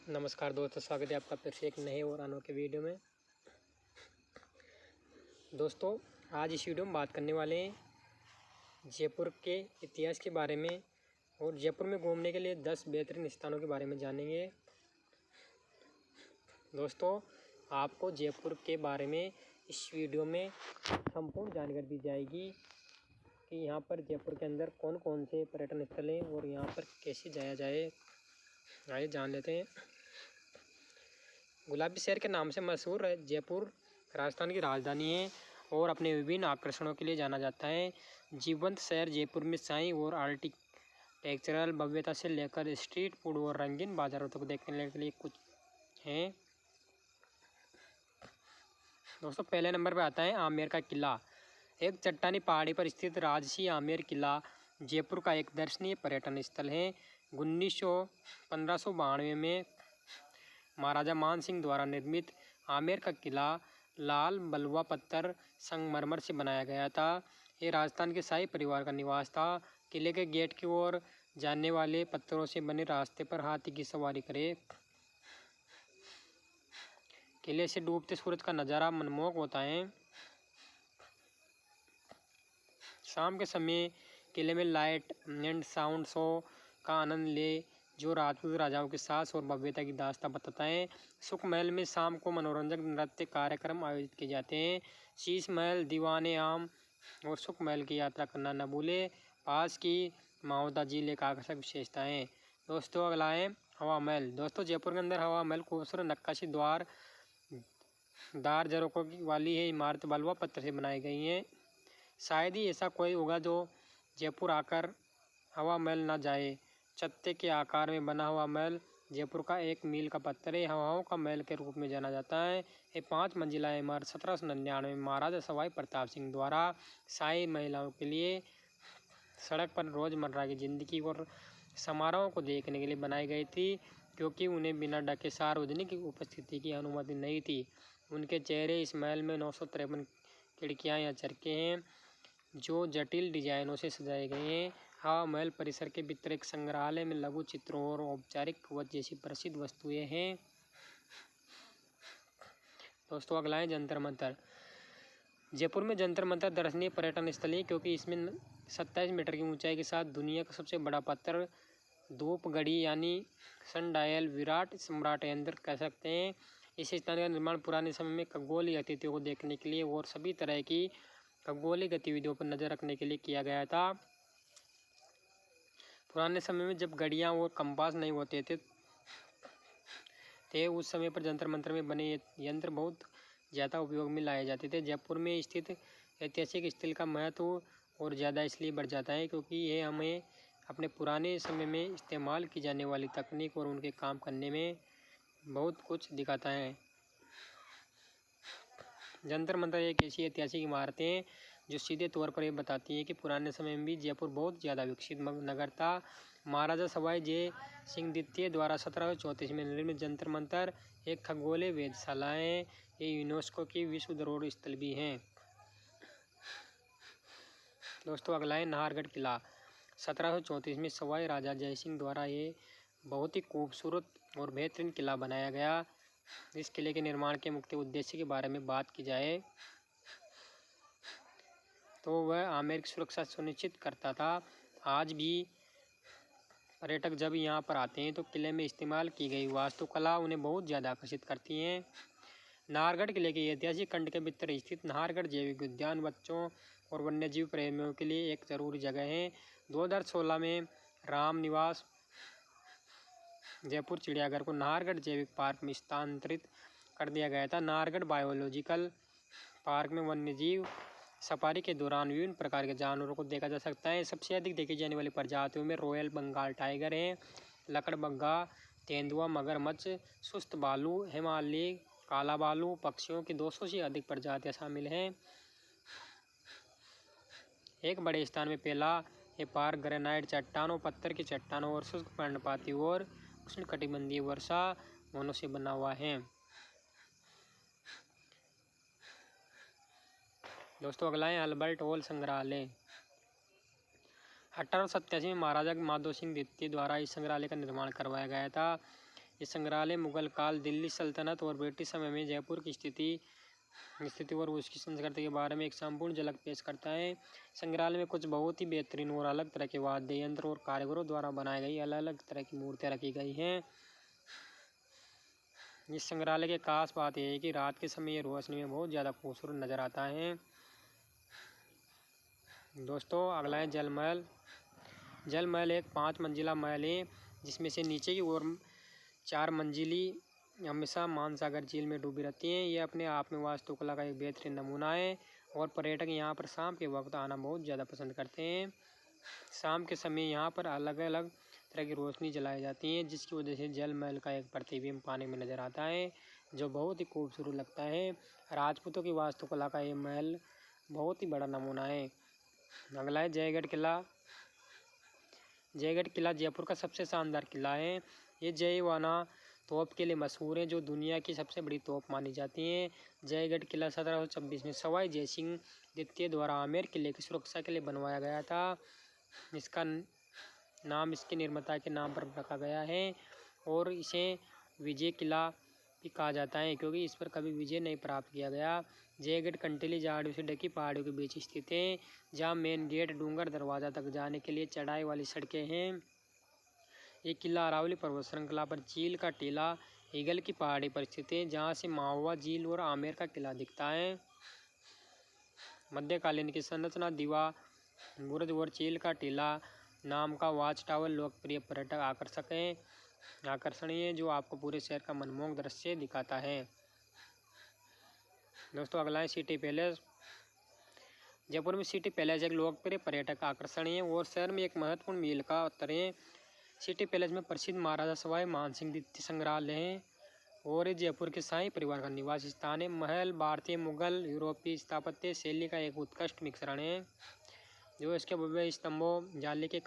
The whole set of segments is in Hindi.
नमस्कार दोस्तों, स्वागत है आपका फिर से एक नए और अनोखे वीडियो में। दोस्तों, आज इस वीडियो में बात करने वाले हैं जयपुर के इतिहास के बारे में और जयपुर में घूमने के लिए 10 बेहतरीन स्थानों के बारे में जानेंगे। दोस्तों, आपको जयपुर के बारे में इस वीडियो में संपूर्ण जानकारी दी जाएगी कि यहाँ पर जयपुर के अंदर कौन कौन से पर्यटन स्थल हैं और यहाँ पर कैसे जाया जाए। आइए जान लेते हैं। गुलाबी शहर के नाम से मशहूर है जयपुर राजस्थान की राजधानी है और अपने विभिन्न आकर्षणों के लिए जाना जाता है। जीवंत शहर जयपुर में साई और आर्किटेक्चरल भव्यता से लेकर स्ट्रीट फूड और रंगीन बाजारों तक देखने के लिए कुछ हैं। दोस्तों, पहले नंबर पर आता है आमेर का किला। एक चट्टानी पहाड़ी पर स्थित राजसी आमेर किला जयपुर का एक दर्शनीय पर्यटन स्थल है। 1592 में महाराजा मान सिंह द्वारा निर्मित आमेर का किला लाल बलुआ पत्थर संगमरमर से बनाया गया था। ये राजस्थान के शाही परिवार का निवास था। किले के गेट की ओर जाने वाले पत्थरों से बने रास्ते पर हाथी की सवारी करें। किले से डूबते सूरज का नज़ारा मनमोहक होता है। शाम के समय किले में लाइट एंड साउंड शो का आनंद ले जो राजपूत राजाओं की साहस और भव्यता की दास्तां बताता है। सुख महल में शाम को मनोरंजक नृत्य कार्यक्रम आयोजित किए जाते हैं। शीश महल, दीवाने आम और सुख महल की यात्रा करना न भूले। पास की माओदा झील एक आकर्षक विशेषता है। दोस्तों, अगला है हवा महल। दोस्तों, जयपुर के अंदर हवा महल खूबसूरत नक्काशी द्वार दार झरोकों की वाली है। इमारत बलुआ पत्थर से बनाई गई है। शायद ही ऐसा कोई होगा जो जयपुर आकर हवा महल ना जाए। छत्ते के आकार में बना हुआ महल जयपुर का एक मील का पत्थर है। हवाओं का महल के रूप में जाना जाता है। ये 5 मंजिला इमारत 1799 में महाराजा सवाई प्रताप सिंह द्वारा शाही महिलाओं के लिए सड़क पर रोज़मर्रा की ज़िंदगी और समारोहों को देखने के लिए बनाई गई थी, क्योंकि उन्हें बिना ढके सार्वजनिक उपस्थिति की अनुमति नहीं थी। उनके चेहरे इस महल में 953 खिड़कियाँ या झरके हैं जो जटिल डिजाइनों से सजाए गए हैं। हवा महल परिसर के भीतर एक संग्रहालय में लघु चित्रों और औपचारिक कवच जैसी प्रसिद्ध वस्तुएं हैं। दोस्तों, अगला है जंतर मंतर। जयपुर में जंतर मंतर दर्शनीय पर्यटन स्थल है, क्योंकि इसमें 27 मीटर की ऊंचाई के साथ दुनिया का सबसे बड़ा पत्थर धूप घड़ी यानी सनडायल विराट सम्राट यंत्र कह सकते हैं। इस स्थान का निर्माण पुराने समय में खगोलीय गतिविधियों को देखने के लिए और सभी तरह की खगोलीय गतिविधियों पर नजर रखने के लिए किया गया था। पुराने समय में जब घड़ियाँ और कंपास नहीं होते थे उस समय पर जंतर मंतर में बने यंत्र बहुत ज़्यादा उपयोग में लाए जाते थे। जयपुर में स्थित ऐतिहासिक स्थल का महत्व और ज़्यादा इसलिए बढ़ जाता है क्योंकि ये हमें अपने पुराने समय में इस्तेमाल की जाने वाली तकनीक और उनके काम करने में बहुत कुछ दिखाता है। जंतर मंतर एक ऐसी ऐतिहासिक इमारतें हैं जो सीधे तौर पर ये बताती है कि पुराने समय में भी जयपुर बहुत ज़्यादा विकसित नगर था। महाराजा सवाई जय सिंह द्वितीय द्वारा 1734 में निर्मित जंतर मंतर एक खगोलीय वेधशाला है। ये यूनेस्को की विश्व धरोहर स्थल भी हैं। दोस्तों, अगला है नाहरगढ़ किला। 1734 में सवाई राजा जय सिंह द्वारा ये बहुत ही खूबसूरत और बेहतरीन किला बनाया गया। इस किले के निर्माण के मुख्य उद्देश्य के बारे में बात की जाए तो वह आमेर की सुरक्षा सुनिश्चित करता था। आज भी पर्यटक जब यहाँ पर आते हैं तो किले में इस्तेमाल की गई वास्तुकला उन्हें बहुत ज़्यादा आकर्षित करती हैं। नाहरगढ़ किले के ऐतिहासिक खंड के भीतर स्थित नाहरगढ़ जैविक उद्यान बच्चों और वन्यजीव प्रेमियों के लिए एक ज़रूरी जगह है। 2016 में राम निवास जयपुर चिड़ियाघर को नाहरगढ़ जैविक पार्क में स्थानांतरित कर दिया गया था। नाहरगढ़ बायोलॉजिकल पार्क में वन्यजीव सफारी के दौरान विभिन्न प्रकार के जानवरों को देखा जा सकता है। सबसे अधिक देखी जाने वाली प्रजातियों में रॉयल बंगाल टाइगर हैं, लकड़बग्गा, तेंदुआ, मगरमच्छ, सुस्त भालू, हिमालयी काला भालू, पक्षियों की 200 से अधिक प्रजातियां शामिल हैं। एक बड़े स्थान में फैला ये पार्क ग्रेनाइट चट्टानों, पत्थर की चट्टानों और शुष्क पर्णपाती और उष्णकटिबंधीय वर्षा वनों से बना हुआ है। दोस्तों, अगला है अल्बर्ट हॉल संग्रहालय। 1887 में महाराजा माधो सिंह द्वितीय द्वारा इस संग्रहालय का निर्माण करवाया गया था। ये संग्रहालय मुगल काल, दिल्ली सल्तनत और ब्रिटिश समय में जयपुर की स्थिति और उसकी संस्कृति के बारे में एक संपूर्ण झलक पेश करता है। संग्रहालय में कुछ बहुत ही बेहतरीन और अलग तरह के वाद्य यंत्र और कारीगरों द्वारा बनाई गई अलग अलग तरह की मूर्तियाँ रखी गई हैं। इस संग्रहालय की खास बात यह है कि रात के समय ये रोशनी में बहुत ज़्यादा खूबसूरत नज़र आता है। दोस्तों अगला है जल महल। जल महल एक 5 मंजिला महल है जिसमें से नीचे की ओर 4 मंजिली हमेशा मानसागर झील में डूबी रहती हैं। ये अपने आप में वास्तुकला का एक बेहतरीन नमूना है और पर्यटक यहाँ पर शाम के वक्त आना बहुत ज़्यादा पसंद करते हैं। शाम के समय यहाँ पर अलग अलग तरह की रोशनी जलाई जाती है जिसकी वजह से जल महल का एक प्रतिबिंब पानी में नज़र आता है जो बहुत ही खूबसूरत लगता है। राजपूतों की वास्तुकला का ये महल बहुत ही बड़ा नमूना है। अगला है जयगढ़ किला। जयगढ़ किला जयपुर का सबसे शानदार किला है। ये जयवाना तोप के लिए मशहूर है जो दुनिया की सबसे बड़ी तोप मानी जाती है। जयगढ़ किला 1726 में सवाई जयसिंह द्वितीय द्वारा आमेर किले की सुरक्षा के लिए बनवाया गया था। इसका नाम इसके निर्माता के नाम पर रखा गया है और इसे विजय किला भी कहा जाता है क्योंकि इस पर कभी विजय नहीं प्राप्त किया गया। जयगढ़ कंटीली झाड़ियों से ढकी पहाड़ियों के बीच स्थित है जहाँ मेन गेट डूंगर दरवाजा तक जाने के लिए चढ़ाई वाली सड़कें हैं। ये किला अरावली पर्वत श्रृंखला पर झील का टीला ईगल की पहाड़ी पर स्थित है जहाँ से महुआ झील और आमेर का किला दिखता है। मध्यकालीन की संरचना दीवा बुर्ज और झील का टीला नाम का वॉच टावर लोकप्रिय पर्यटक आकर्षण है जो आपको पूरे शहर का मनमोहक दृश्य दिखाता है। दोस्तों अगला है सिटी पैलेस। जयपुर में सिटी पैलेस एक लोकप्रिय पर्यटक आकर्षण है और शहर में एक महत्वपूर्ण मील का उत्तर है। सिटी पैलेस में प्रसिद्ध महाराजा सवाई मानसिंह द्वितीय संग्रहालय है और ये जयपुर के शाही परिवार का निवास स्थान है। महल भारतीय मुगल यूरोपीय स्थापत्य शैली का एक उत्कृष्ट मिश्रण है जो इसके भव्य स्तंभों जाली के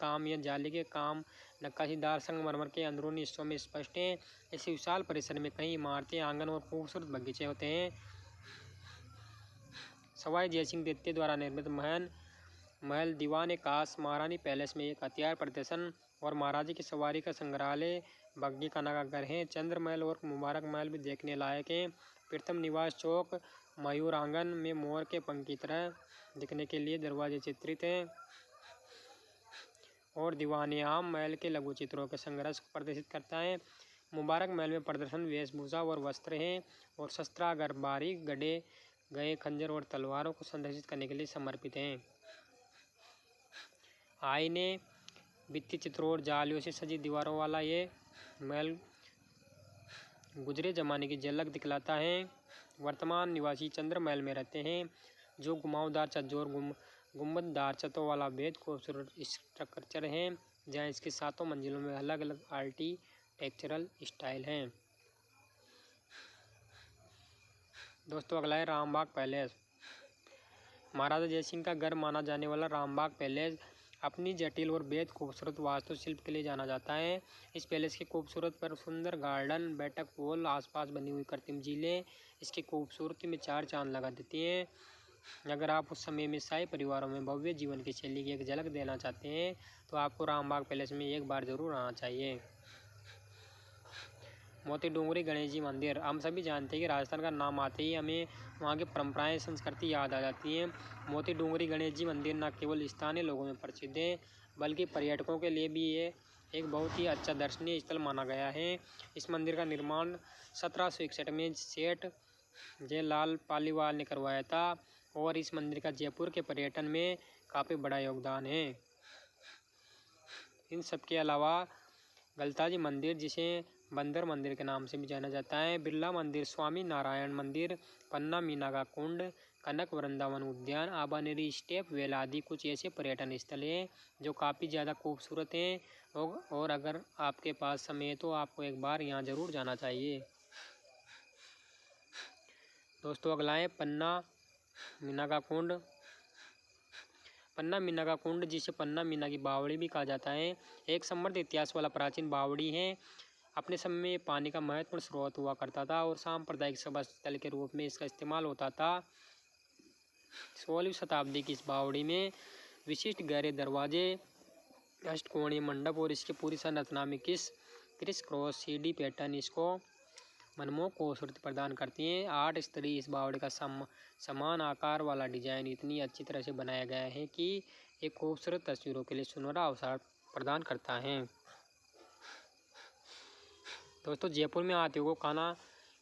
काम नक्काशीदार संगमरमर के अंदरूनी हिस्सों में स्पष्ट है। इस विशाल परिसर में कई इमारतें आंगन और खूबसूरत बगीचे होते हैं। सवाई जयसिंह द्वितीय द्वारा निर्मित महल दीवान खास महारानी पैलेस में एक हथियार प्रदर्शन और महाराजा की सवारी का संग्रहालय बग्घी खाना का घर है। चंद्र महल और मुबारक महल भी देखने लायक है। प्रथम निवास चौक मयूर आंगन में मोर के पंख की तरह दिखने के लिए दरवाजे चित्रित हैं और दीवाने आम महल के लघु चित्रों के संग्रह को प्रदर्शित करता है। मुबारक महल में प्रदर्शन वेशभूषा और वस्त्र हैं और शस्त्रागार बारीक गढ़े गए खंजर और तलवारों को संरक्षित करने के लिए समर्पित हैं। आईने भित्ति चित्रों और जालियों से सजी दीवारों वाला ये महल गुजरे जमाने की झलक दिखलाता है। वर्तमान निवासी चंद्र महल में रहते हैं जो घुमावदार छज्जों और गुंबददार छतों वाला बेहद खूबसूरत स्ट्रक्चर है जहाँ इसके 7 मंजिलों में अलग अलग आर्किटेक्चरल स्टाइल हैं। दोस्तों अगला है रामबाग पैलेस। महाराजा जयसिंह का घर माना जाने वाला रामबाग पैलेस अपनी जटिल और बेहद खूबसूरत वास्तुशिल्प के लिए जाना जाता है। इस पैलेस के खूबसूरत पर सुंदर गार्डन बैठक पोल आसपास बनी हुई कृत्रिम झीलें इसकी खूबसूरती में 4 चांद लगा देती हैं। अगर आप उस समय में शाही परिवारों में भव्य जीवन की शैली की एक झलक देना चाहते हैं तो आपको रामबाग पैलेस में एक बार जरूर आना चाहिए। मोती डूंगरी गणेश जी मंदिर। हम सभी जानते हैं कि राजस्थान का नाम आते ही हमें वहाँ की परंपराएं संस्कृति याद आ जाती हैं। मोती डूंगरी गणेश जी मंदिर न केवल स्थानीय लोगों में प्रसिद्ध है बल्कि पर्यटकों के लिए भी ये एक बहुत ही अच्छा दर्शनीय स्थल माना गया है। इस मंदिर का निर्माण 1761 में सेठ जयलाल पालीवाल ने करवाया था और इस मंदिर का जयपुर के पर्यटन में काफ़ी बड़ा योगदान है। इन सब के अलावा गलताजी मंदिर जिसे बंदर मंदिर के नाम से भी जाना जाता है, बिरला मंदिर, स्वामी नारायण मंदिर, पन्ना मीना का कुंड, कनक वृंदावन उद्यान, आबानेरी स्टेप वेल आदि कुछ ऐसे पर्यटन स्थल हैं जो काफ़ी ज़्यादा खूबसूरत हैं और अगर आपके पास समय है तो आपको एक बार यहाँ ज़रूर जाना चाहिए। दोस्तों अगला है पन्ना मीना का कुंड। पन्ना मीना का कुंड जिसे पन्ना मीना की बावड़ी भी कहा जाता है एक समृद्ध इतिहास वाला प्राचीन बावड़ी है। अपने समय में पानी का महत्वपूर्ण स्रोत हुआ करता था और सांप्रदायिक सभा स्थल के रूप में इसका इस्तेमाल होता था। 16वीं शताब्दी की इस बावड़ी में विशिष्ट गहरे दरवाजे, अष्टकोणीय मंडप और इसकी पूरी संरचना में किस क्रिस क्रॉस सीडी पैटर्न इसको मनमोहक खूबसूरती प्रदान करती हैं। 8 स्तरीय इस बावड़ी का समान आकार वाला डिजाइन इतनी अच्छी तरह से बनाया गया है कि एक खूबसूरत तस्वीरों के लिए सुनहरा अवसर प्रदान करता है। दोस्तों, जयपुर में हाथियों को खाना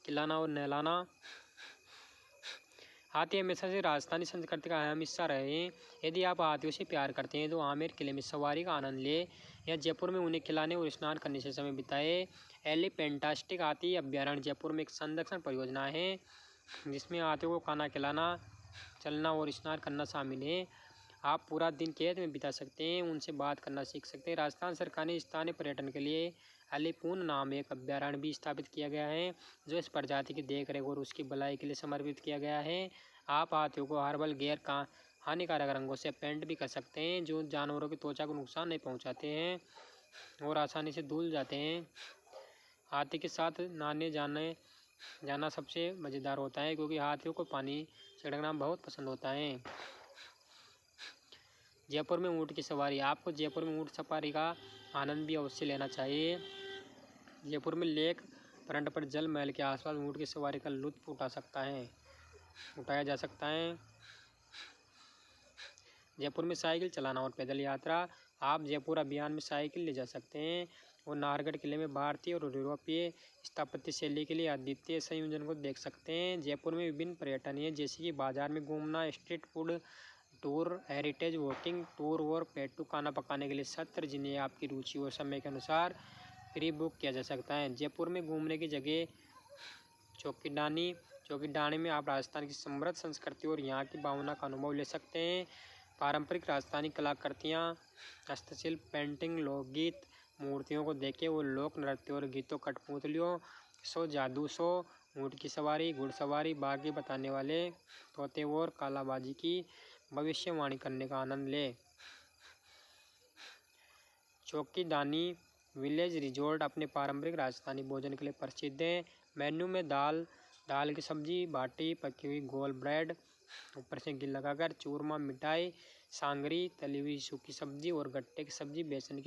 खिलाना और नहलाना। हाथी हमेशा से राजस्थानी संस्कृति का अहम हिस्सा रहे हैं। यदि आप हाथियों से प्यार करते हैं तो आमेर किले में सवारी का आनंद ले या जयपुर में उन्हें खिलाने और स्नान करने से समय बिताए। एलिफेंटास्टिक हाथी अभ्यारण्य जयपुर में एक संरक्षण परियोजना है जिसमें हाथियों को खाना खिलाना, चलना और स्नान करना शामिल है। आप पूरा दिन कैद में बिता सकते हैं, उनसे बात करना सीख सकते हैं। राजस्थान सरकार ने स्थानीय पर्यटन के लिए अलीपून नाम एक अभ्यारण्य भी स्थापित किया गया है जो इस प्रजाति की देखरेख और उसकी भलाई के लिए समर्पित किया गया है। आप हाथियों को हर्बल गैर का हानिकारक रंगों से पेंट भी कर सकते हैं जो जानवरों की त्वचा को नुकसान नहीं पहुंचाते हैं और आसानी से धुल जाते हैं। हाथी के साथ नहाने जाना सबसे मज़ेदार होता है क्योंकि हाथियों को पानी छिड़कना बहुत पसंद होता है। जयपुर में ऊँट की सवारी। आपको जयपुर में ऊँट सवारी का आनंद भी अवश्य लेना चाहिए। जयपुर में लेक फ्रंट पर जल महल के आसपास ऊँट की सवारी का लुत्फ उठाया जा सकता है। जयपुर में साइकिल चलाना और पैदल यात्रा। आप जयपुर अभियान में साइकिल ले जा सकते हैं और नाहरगढ़ किले में भारतीय और यूरोपीय स्थापत्य शैली के लिए अद्वितीय संयोजन को देख सकते हैं। जयपुर में विभिन्न पर्यटन है जैसे कि बाजार में घूमना, street food tour, heritage walking tour और पेटू खाना पकाने के लिए सत्र जिन्हें आपकी रुचि और समय के अनुसार प्री बुक किया जा सकता है। जयपुर में घूमने की जगह चौकीडानी में आप राजस्थान की समृद्ध संस्कृति और यहाँ की भावना का अनुभव ले सकते हैं। पारंपरिक राजस्थानी कलाकृतियाँ, हस्तशिल्प, पेंटिंग, लोकगीत, मूर्तियों को देखें और लोक नृत्य और गीतों, कठपुतलियों शो, जादू शो, ऊँट की सवारी, घुड़सवारी, बागी बताने वाले तोते और कालाबाजी की भविष्यवाणी करने का आनंद ले। चौकीडानी विलेज रिजॉर्ट अपने पारंपरिक राजस्थानी भोजन के लिए प्रसिद्ध है। मेन्यू में दाल की सब्जी, बाटी, पकी हुई गोल ब्रेड, ऊपर से घी लगाकर चूरमा, मिठाई, सांगरी, तली हुई सूखी सब्जी और गट्टे की सब्जी, बेसन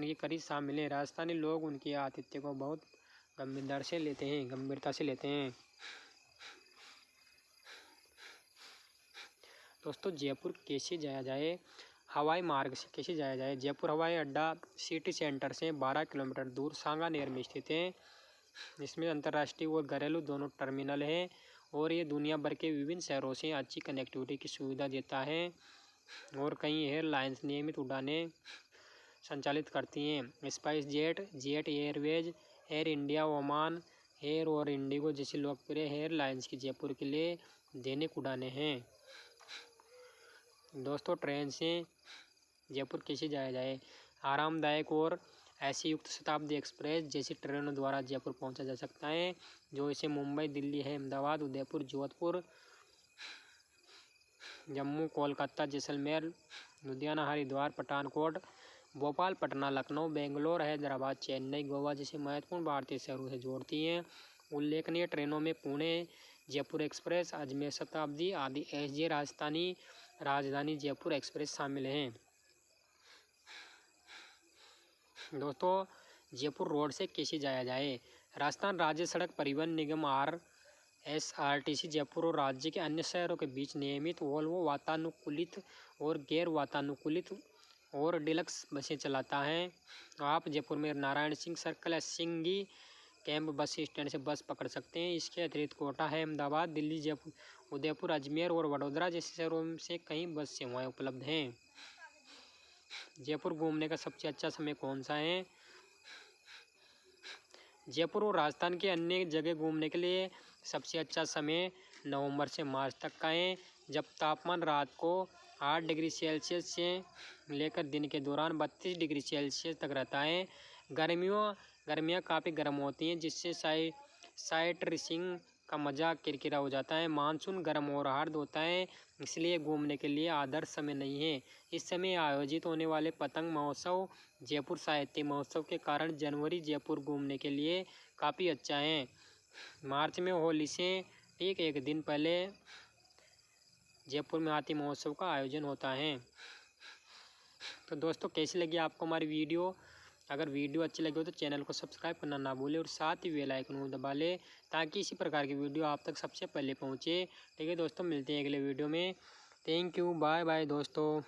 की करी शामिल है। राजस्थानी लोग उनके आतिथ्य को बहुत गंभीरता से लेते हैं। दोस्तों, जयपुर कैसे जाया जाए? हवाई मार्ग से कैसे जाया जाए? जयपुर हवाई अड्डा सिटी सेंटर से 12 किलोमीटर दूर सांगानेर में स्थित है। इसमें अंतर्राष्ट्रीय और घरेलू दोनों टर्मिनल हैं और ये दुनिया भर के विभिन्न शहरों से अच्छी कनेक्टिविटी की सुविधा देता है और कई एयरलाइंस नियमित उड़ानें संचालित करती हैं। Spice jet Airways, air India, Oman air और इंडिगो जैसी लोकप्रिय एयरलाइंस की जयपुर के लिए दैनिक उड़ानें हैं। दोस्तों, ट्रेन से जयपुर कैसे जाया जाए? आरामदायक और ऐसी युक्त शताब्दी एक्सप्रेस जैसी ट्रेनों द्वारा जयपुर पहुंचा जा सकता है जो इसे मुंबई, दिल्ली, अहमदाबाद, उदयपुर, जोधपुर, जम्मू, कोलकाता, जैसलमेर, लुधियाना, हरिद्वार, पठानकोट, भोपाल, पटना, लखनऊ, बेंगलोर, हैदराबाद, चेन्नई, गोवा जैसे महत्वपूर्ण भारतीय शहरों से जोड़ती हैं। उल्लेखनीय ट्रेनों में पुणे जयपुर एक्सप्रेस, अजमेर शताब्दी आदि एसजे राजधानी जयपुर एक्सप्रेस शामिल हैं। दोस्तों, जयपुर रोड से कैसे जाया जाए? राजस्थान राज्य सड़क परिवहन निगम RSRTC जयपुर और राज्य के अन्य शहरों के बीच नियमित वोल्वो वातानुकूलित और गैर वातानुकूलित और डिलक्स बसें चलाता है। आप जयपुर में नारायण सिंह सर्कल या सिंगी कैंप बस स्टैंड से बस पकड़ सकते हैं। इसके अतिरिक्त कोटा, अहमदाबाद, दिल्ली, जयपुर, उदयपुर, अजमेर और वडोदरा जैसे शहरों से कई बस सेवाएं उपलब्ध हैं। जयपुर घूमने का सबसे अच्छा समय कौन सा है? जयपुर और राजस्थान के अन्य जगह घूमने के लिए सबसे अच्छा समय नवंबर से मार्च तक का है, जब तापमान रात को 8 डिग्री सेल्सियस से लेकर दिन के दौरान 32 डिग्री सेल्सियस तक रहता है। गर्मियाँ काफ़ी गर्म होती हैं जिससे साइट रेसिंग का मज़ा किरकिरा हो जाता है। मानसून गर्म और हार्द होता है इसलिए घूमने के लिए आदर्श समय नहीं है। इस समय आयोजित होने वाले पतंग महोत्सव, जयपुर साहित्य महोत्सव के कारण जनवरी जयपुर घूमने के लिए काफ़ी अच्छा है। मार्च में होली से ठीक एक दिन पहले जयपुर में हाथी महोत्सव का आयोजन होता है। तो दोस्तों, कैसी लगी आपको हमारी वीडियो? अगर वीडियो अच्छी लगी हो तो चैनल को सब्सक्राइब करना ना भूलें और साथ ही बेल आइकन को दबा लें ताकि इसी प्रकार की वीडियो आप तक सबसे पहले पहुँचे। ठीक है दोस्तों, मिलते हैं अगले वीडियो में। थैंक यू, बाय बाय दोस्तों।